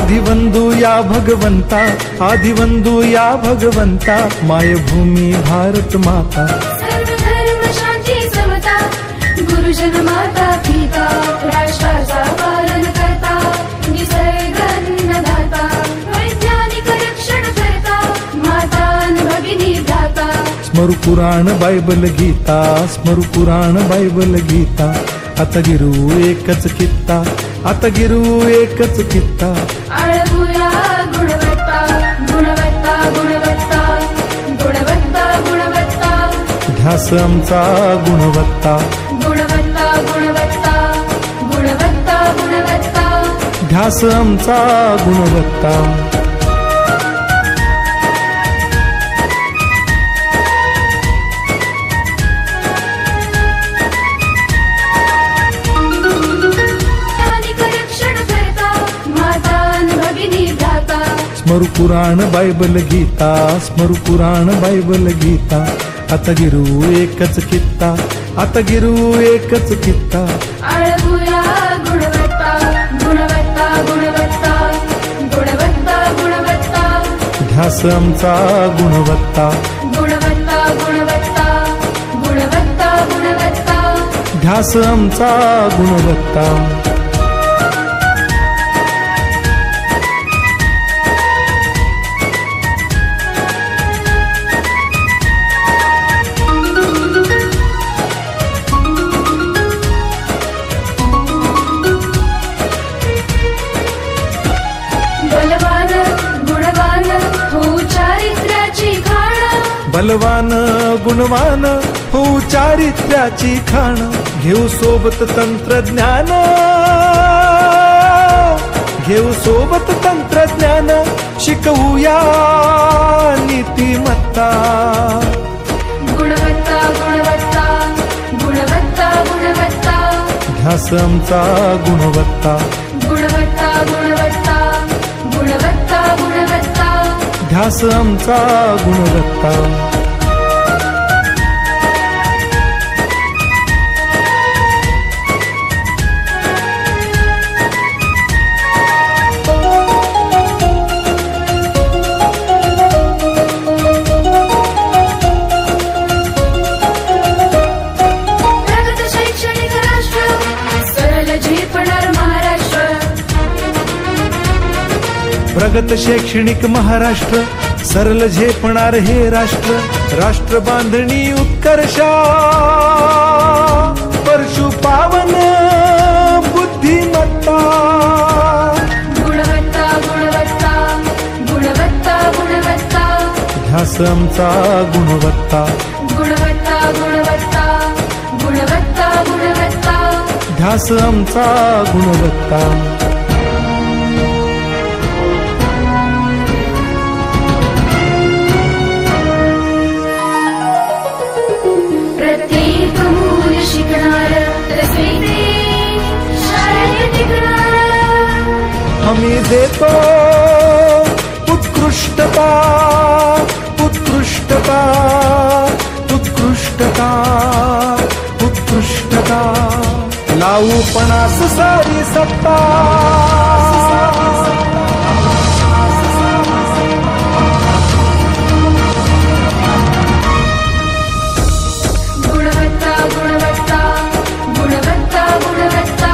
आदिवंदू या भगवंता, आदिवंदू या भगवंता, मायभूमी भारत माता। सर्व धर्म शांती समता, गुरुजन माता पिता, राष्ट्राचा पालन करता, निसर्ग अन्नदाता, वैज्ञानिक रक्षण करता, माता अन् भगिनी भ्राता। स्मरू पुराण बायबल गीता, स्मरू पुराण बायबल गीता, आता गिरू एकच कित्ता, आता गिरू एकच कित्ता। आळवूया गुणवत्ता, गुणवत्ता, गुणवत्ता, गुणवत्ता, गुणवत्ता, ध्यास आमचा गुणवत्ता, गुणवत्ता, गुणवत्ता, गुणवत्ता, गुणवत्ता, ध्यास आमचा गुणवत्ता। स्मरू पुराण बायबल गीता, स्मरू पुराण बायबल गीता, आता गिरू एकच कित्ता, आता गिरू एकच कित्ता। आळवूया गुणवत्ता, गुणवत्ता, गुणवत्ता, गुणवत्ता, गुणवत्ता, ध्यास आमचा गुणवत्ता, गुणवत्ता, गुणवत्ता, गुणवत्ता, गुणवत्ता, ध्यास आमचा गुणवत्ता। बलवान गुणवान हो चारित्र्याची खाण, बलवान गुणवान हो चारित्र्याची खाण, घेऊ सोबत तंत्रज्ञान, घेऊ सोबत तंत्रज्ञान, शिकवूया नीतिमत्ता। गुणवत्ता, गुणवत्ता, गुणवत्ता, गुणवत्ता, ध्यास आमचा गुणवत्ता, गुणवत्ता, गुणवत्ता, गुणवत्ता, गुणवत्ता, ध्यास आमचा गुणवत्ता। प्रगत शैक्षणिक राष्ट्र, सरळ झेपणार महाराष्ट्र। प्रगत शैक्षणिक महाराष्ट्र, सरल झेपणार हे राष्ट्र, राष्ट्र बांधणी उत्कर्षा, परशु पावन बुद्धिमत्ता। गुणवत्ता, गुणवत्ता, गुणवत्ता, गुणवत्ता, ध्यास आमचा गुणवत्ता, गुणवत्ता, गुणवत्ता, गुणवत्ता, गुणवत्ता, ध्यास आमचा गुणवत्ता। प्रत्येक मूल शिकणार, तसे शाळेत टिकणार। हमी देतो उत्कृष्टता, उत्कृष्टता, उत्कृष्टता, उत्कृष्टता, लावू पणास सारी सत्ता। गुणवत्ता, गुणवत्ता, गुणवत्ता, गुणवत्ता,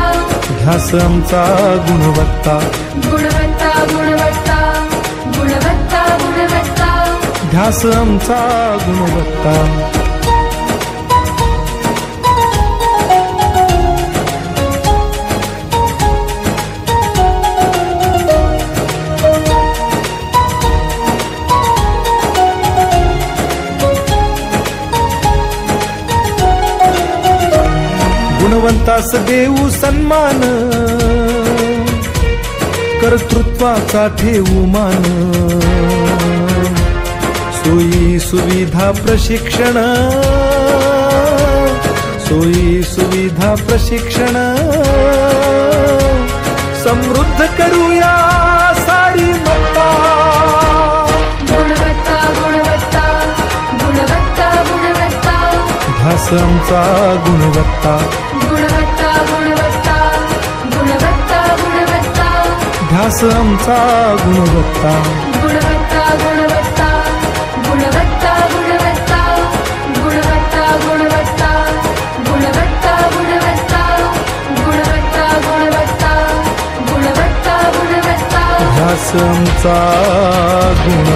ध्यास आमचा गुणवत्ता, गुणवत्ता, गुणवत्ता, गुणवत्ता, गुणवत्ता, ध्यास आमचा गुणवत्ता। गुणवंतास देऊ सन्मान, कर्तृत्वाचा ठेवू मान, सोयी सुविधा प्रशिक्षण, सोयी सुविधा प्रशिक्षण, समृद्ध करूया सारी मत्ता। गुणवत्ता, गुणवत्ता, गुणवत्ता, गुणवत्ता, ध्यास आमचा गुणवत्ता, गुणवत्ता, गुणवत्ता, गुणवत्ता, गुणवत्ता, ध्यास आमचा गुणवत्ता गुणवत्ता गुणवत्ता गुणवत्ता गुणवत्ता गुणवत्ता गुणवत्ता गुणवत्ता गुणवत्ता गुणवत्ता गुणवत्ता गुणवत्ता गुणवत्ता ध्यास आमचा गुण